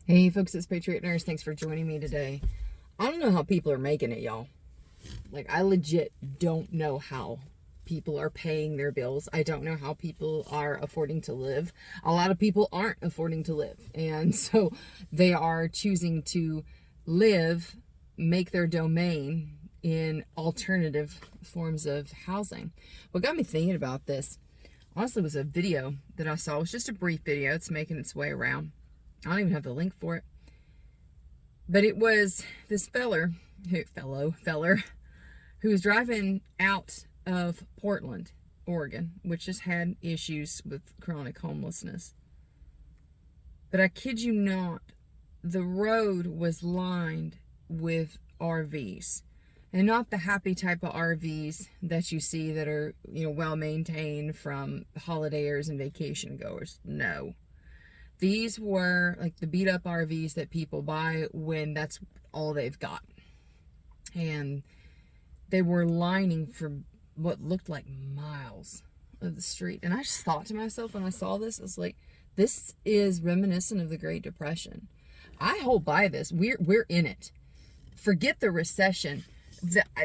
Hey folks, it's Patriot Nurse. Thanks for joining me today. I don't know how people are making it, y'all. Like, I legit don't know how people are paying their bills. I don't know how people are affording to live. A lot of people aren't affording to live. And so they are choosing to live, make their domain in alternative forms of housing. What got me thinking about this, honestly, was a video that I saw. It was just a brief video. It's making its way around. I don't even have the link for it. But it was this feller who was driving out of Portland, Oregon, which has had issues with chronic homelessness. But I kid you not, the road was lined with RVs. And not the happy type of RVs that you see that are, well maintained from holidayers and vacation goers. No. These were like the beat up RVs that people buy when that's all they've got. And they were lining for what looked like miles of the street. And I just thought to myself when I saw this, I was like, this is reminiscent of the Great Depression. I hold by this. We're in it. Forget the recession.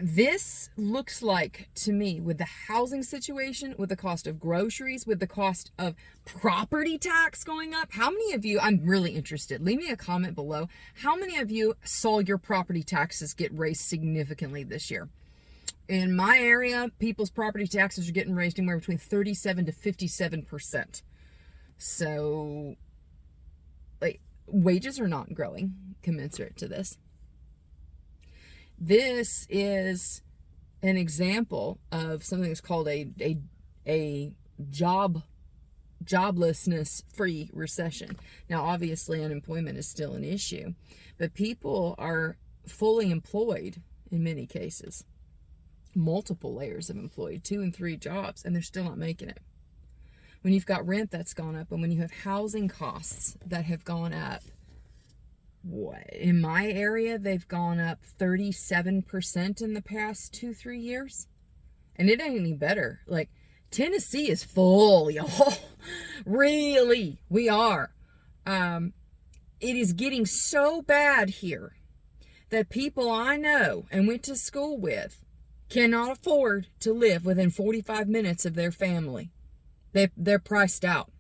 This looks like, to me, with the housing situation, with the cost of groceries, with the cost of property tax going up. How many of you, I'm really interested, leave me a comment below. How many of you saw your property taxes get raised significantly this year? In my area, people's property taxes are getting raised anywhere between 37 to 57%. So, like, wages are not growing commensurate to this. This is an example of something that's called a joblessness-free recession. Now, obviously, unemployment is still an issue, but people are fully employed in many cases. Multiple layers of employed, 2 and 3 jobs, and they're still not making it. When you've got rent that's gone up, and when you have housing costs that have gone up, in my area, they've gone up 37% in the past 2-3 years. And it ain't any better. Like, Tennessee is full, y'all. Really, we are. It is getting so bad here that people I know and went to school with cannot afford to live within 45 minutes of their family. They're priced out.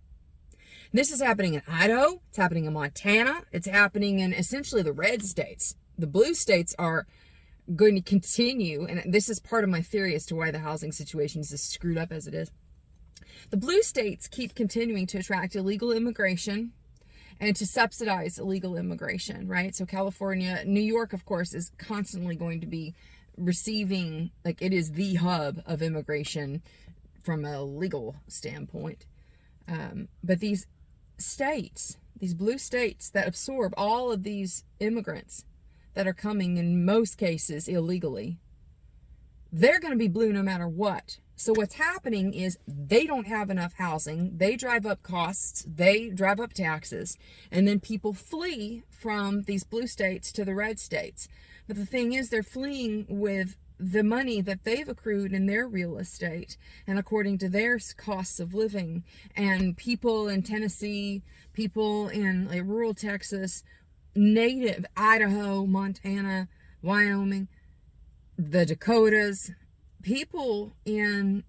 This is happening in Idaho. It's happening in Montana. It's happening in essentially the red states. The blue states are going to continue, and this is part of my theory as to why the housing situation is as screwed up as it is. The blue states keep continuing to attract illegal immigration and to subsidize illegal immigration, right? So California, New York, of course, is constantly going to be receiving, like, it is the hub of immigration from a legal standpoint. But these states, these blue states that absorb all of these immigrants that are coming in most cases illegally, they're going to be blue no matter what. So what's happening is they don't have enough housing. They drive up costs. They drive up taxes. And then people flee from these blue states to the red states. But the thing is, they're fleeing with the money that they've accrued in their real estate and according to their costs of living. And people in Tennessee, people in like rural Texas, native Idaho, Montana, Wyoming, the Dakotas, people in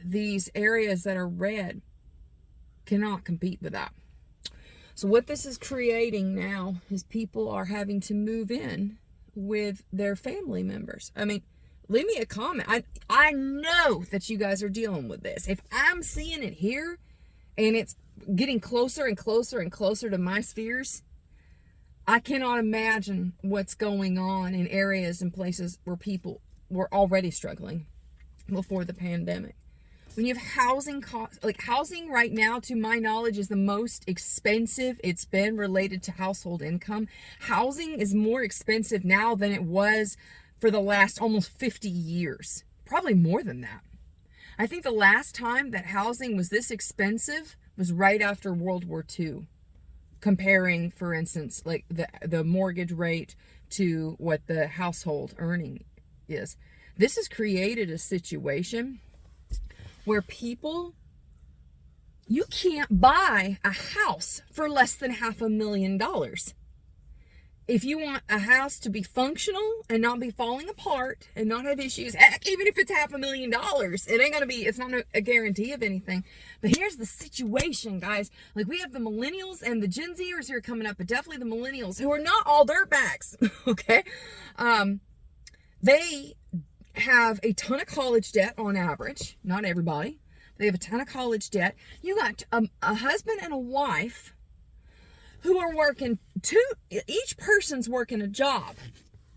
these areas that are red cannot compete with that. So what this is creating now is people are having to move in with their family members. I mean, leave me a comment. I know that you guys are dealing with this. If I'm seeing it here and it's getting closer and closer and closer to my spheres, I cannot imagine what's going on in areas and places where people were already struggling before the pandemic. When you have housing costs, like housing right now, to my knowledge, is the most expensive it's been related to household income. Housing is more expensive now than it was for the last almost 50 years, probably more than that. I think the last time that housing was this expensive was right after World War II, comparing, for instance, like the mortgage rate to what the household earning is. This has created a situation where people, you can't buy a house for less than $500,000. if you want a house to be functional and not be falling apart and not have issues, heck, even if it's $500,000, it ain't gonna be, it's not a guarantee of anything. But here's the situation, guys. Like, we have the millennials and the Gen Zers who are coming up, but definitely the millennials, who are not all dirtbags, okay? They have a ton of college debt on average. Not everybody. They have a ton of college debt. You got a husband and a wife who are working each person's working a job.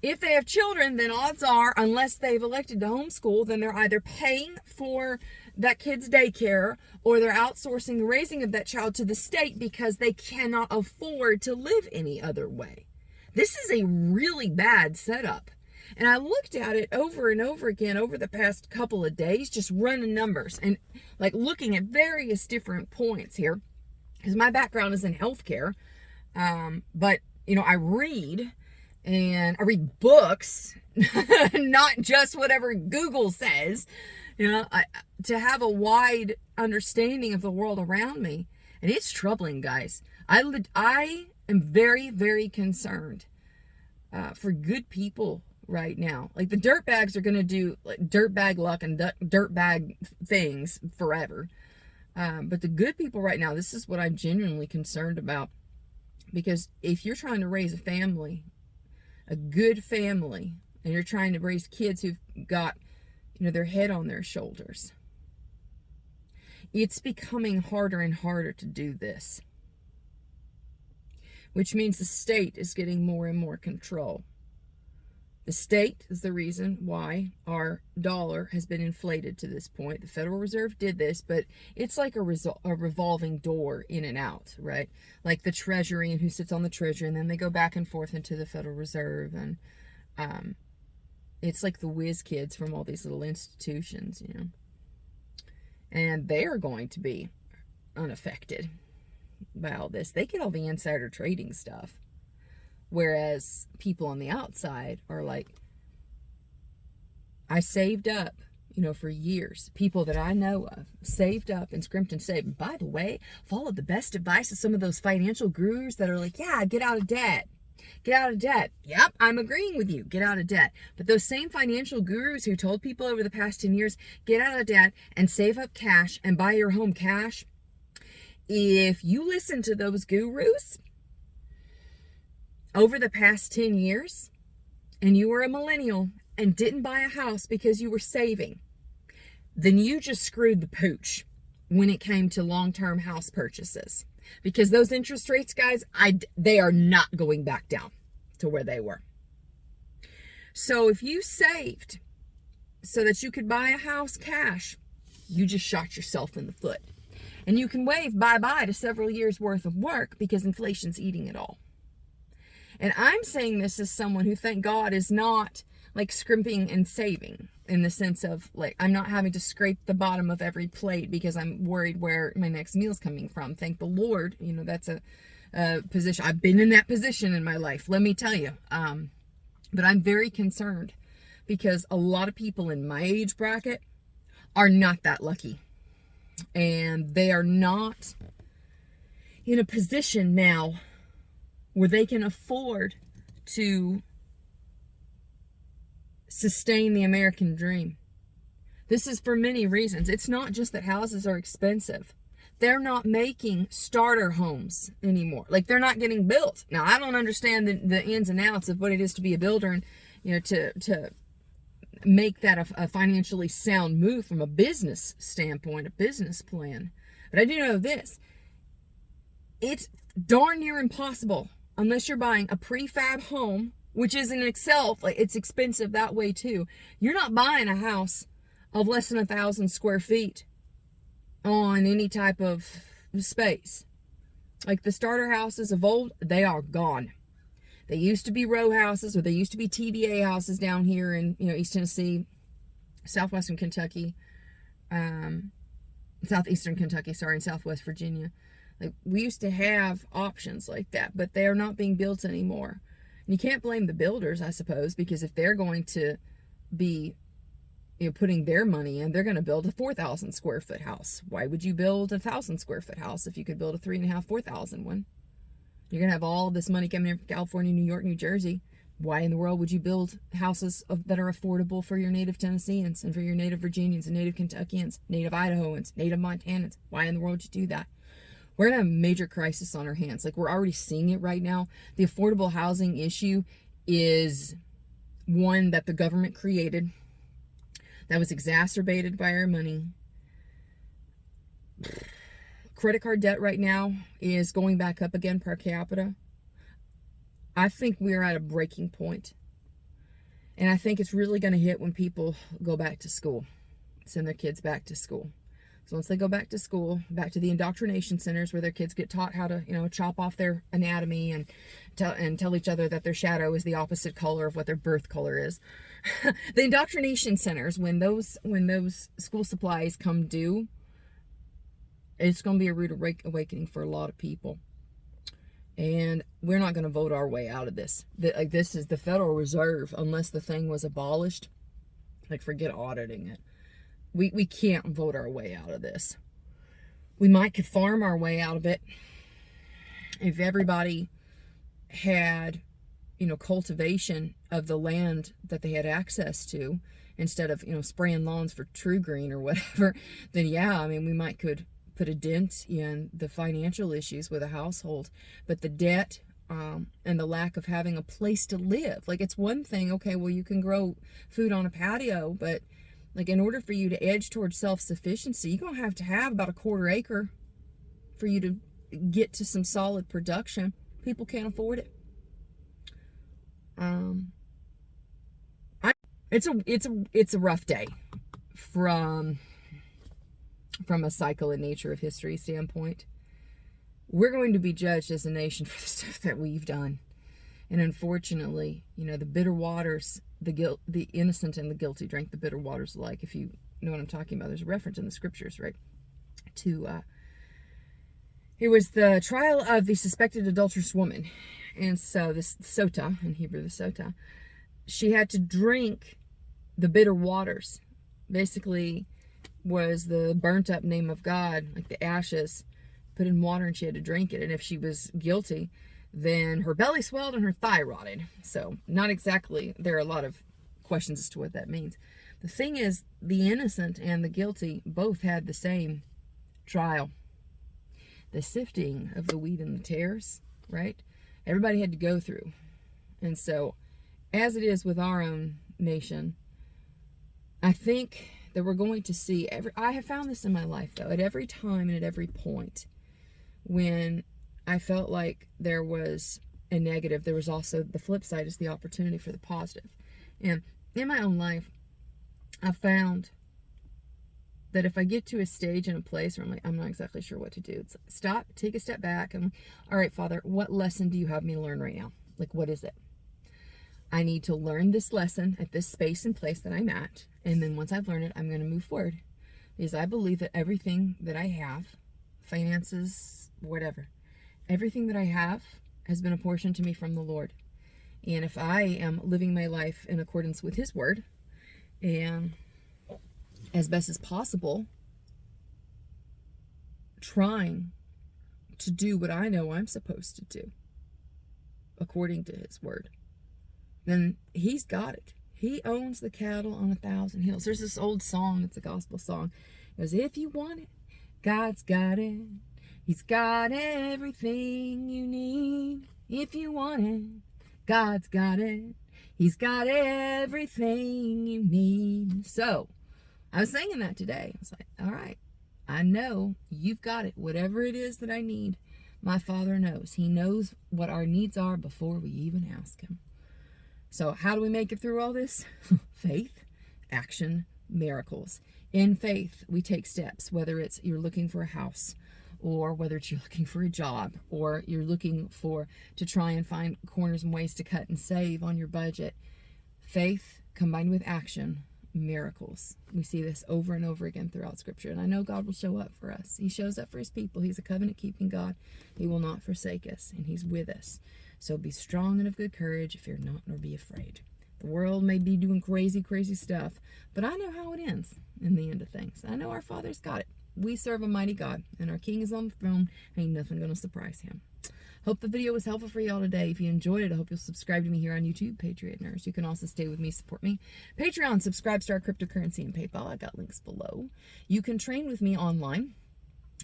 If they have children, then odds are, unless they've elected to homeschool, then they're either paying for that kid's daycare or they're outsourcing the raising of that child to the state because they cannot afford to live any other way. This is a really bad setup. And I looked at it over and over again over the past couple of days, just running numbers and like looking at various different points here, because my background is in healthcare. But you know, I read books, not just whatever Google says, you know, to have a wide understanding of the world around me. And it's troubling, guys. I am very, very concerned, for good people right now. Like, the dirtbags are going to do like dirtbag luck and dirtbag things forever. But the good people right now, this is what I'm genuinely concerned about. Because if you're trying to raise a family, a good family, and you're trying to raise kids who've got, you know, their head on their shoulders, it's becoming harder and harder to do this. Which means the state is getting more and more control. The state is the reason why our dollar has been inflated to this point. The Federal Reserve did this, but it's like a revolving door in and out, right? Like the Treasury and who sits on the Treasury, and then they go back and forth into the Federal Reserve. And it's like the whiz kids from all these little institutions, you know. And they are going to be unaffected by all this. They get all the insider trading stuff. Whereas people on the outside are like, I saved up, you know, for years. People that I know of saved up and scrimped and saved. And by the way, followed the best advice of some of those financial gurus that are like, yeah, get out of debt. Get out of debt. Yep, I'm agreeing with you. Get out of debt. But those same financial gurus who told people over the past 10 years, get out of debt and save up cash and buy your home cash. If you listen to those gurus over the past 10 years, and you were a millennial and didn't buy a house because you were saving, then you just screwed the pooch when it came to long-term house purchases. Because those interest rates, guys, they are not going back down to where they were. So if you saved so that you could buy a house cash, you just shot yourself in the foot. And you can wave bye-bye to several years worth of work because inflation's eating it all. And I'm saying this as someone who, thank God, is not like scrimping and saving, in the sense of like, I'm not having to scrape the bottom of every plate because I'm worried where my next meal's coming from. Thank the Lord. You know, that's a position. I've been in that position in my life, let me tell you. But I'm very concerned because a lot of people in my age bracket are not that lucky. And they are not in a position now where they can afford to sustain the American dream. This is for many reasons. It's not just that houses are expensive. They're not making starter homes anymore. Like, they're not getting built. Now, I don't understand the ins and outs of what it is to be a builder and, you know, to make that a financially sound move from a business standpoint, a business plan. But I do know this. It's darn near impossible, unless you're buying a prefab home, which is in itself, like, it's expensive that way too. You're not buying a house of less than 1,000 square feet on any type of space. Like, the starter houses of old, they are gone. They used to be row houses, or they used to be TDA houses down here in, you know, East Tennessee, southwestern Kentucky, southeastern Kentucky, sorry, and Southwest Virginia. Like, we used to have options like that, but they are not being built anymore. And you can't blame the builders, I suppose, because if they're going to be, you know, putting their money in, they're going to build a 4,000 square foot house. Why would you build a 1,000 square foot house if you could build a 3,500, 4,000 one? You're going to have all this money coming in from California, New York, New Jersey. Why in the world would you build houses that are affordable for your native Tennesseans and for your native Virginians and native Kentuckians, native Idahoans, native Montanans? Why in the world would you do that? We're going to have a major crisis on our hands. Like, we're already seeing it right now. The affordable housing issue is one that the government created, that was exacerbated by our money. Credit card debt right now is going back up again per capita. I think we're at a breaking point. And I think it's really going to hit when people go back to school, send their kids back to school. So once they go back to school, back to the indoctrination centers where their kids get taught how to, chop off their anatomy and tell each other that their shadow is the opposite color of what their birth color is. The indoctrination centers, when those school supplies come due, it's going to be a rude awakening for a lot of people. And we're not going to vote our way out of this. This is the Federal Reserve. Unless the thing was abolished, forget auditing it. We can't vote our way out of this. We could farm our way out of it if everybody had, cultivation of the land that they had access to, instead of, spraying lawns for True Green or whatever. Then yeah, we could put a dent in the financial issues with a household. But the debt and the lack of having a place to live, it's one thing, okay, well, you can grow food on a patio, but in order for you to edge towards self-sufficiency, you're going to have about a 1/4 acre for you to get to some solid production. People can't afford it. It's a rough day from a cycle and nature of history standpoint. We're going to be judged as a nation for the stuff that we've done. And unfortunately, the bitter waters, the innocent and the guilty drank the bitter waters alike. If you know what I'm talking about, there's a reference in the scriptures, right? It was the trial of the suspected adulterous woman. And so this sota, in Hebrew, the sota, she had to drink the bitter waters. Basically was the burnt up name of God, the ashes, put in water, and she had to drink it. And if she was guilty, then her belly swelled and her thigh rotted. So not exactly, there are a lot of questions as to what that means. The thing is, the innocent and the guilty both had the same trial. The sifting of the wheat and the tares, right? Everybody had to go through. And so, as it is with our own nation, I think that we're going to see, I have found this in my life though, at every time and at every point when I felt like there was a negative, there was also the flip side, is the opportunity for the positive. And in my own life, I found that if I get to a stage in a place where I'm not exactly sure what to do, it's stop, take a step back, and all right, Father, what lesson do you have me to learn right now? What is it? I need to learn this lesson at this space and place that I'm at, and then once I've learned it, I'm going to move forward. Because I believe that everything that I have, finances, whatever, everything that I have has been apportioned to me from the Lord. And if I am living my life in accordance with His Word, and as best as possible, trying to do what I know I'm supposed to do, according to His Word, then He's got it. He owns the cattle on 1,000 hills. There's this old song, it's a gospel song. It goes, if you want it, God's got it. He's got everything you need. If you want it, God's got it. He's got everything you need. So, I was singing that today. I was like, all right, I know you've got it. Whatever it is that I need, my Father knows. He knows what our needs are before we even ask Him. So how do we make it through all this? Faith, action, miracles. In faith, we take steps, whether it's you're looking for a house, or whether it's you're looking for a job, or you're looking to try and find corners and ways to cut and save on your budget. Faith combined with action, miracles. We see this over and over again throughout Scripture, and I know God will show up for us. He shows up for His people. He's a covenant-keeping God. He will not forsake us, and He's with us. So be strong and of good courage, fear not, nor be afraid. The world may be doing crazy, crazy stuff, but I know how it ends in the end of things. I know our Father's got it. We serve a mighty God, and our King is on the throne. Ain't nothing going to surprise Him. Hope the video was helpful for y'all today. If you enjoyed it, I hope you'll subscribe to me here on YouTube, Patriot Nurse. You can also stay with me, support me. Patreon, subscribe to our cryptocurrency and PayPal. I got links below. You can train with me online.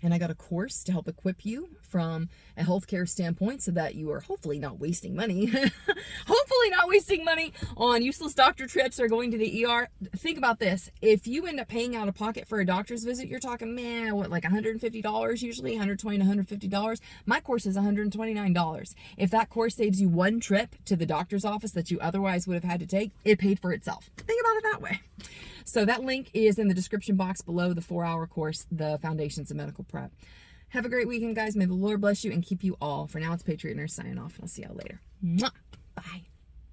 And I got a course to help equip you from a healthcare standpoint so that you are hopefully not wasting money. Hopefully not wasting money on useless doctor trips or going to the ER. Think about this. If you end up paying out of pocket for a doctor's visit, you're talking, man, what, like $150 usually? $120 to $150? My course is $129. If that course saves you one trip to the doctor's office that you otherwise would have had to take, it paid for itself. Think about it that way. So that link is in the description box below, the 4-hour course, the Foundations of Medical Prep. Have a great weekend, guys. May the Lord bless you and keep you all. For now, it's Patriot Nurse signing off, and I'll see y'all later. Mwah! Bye.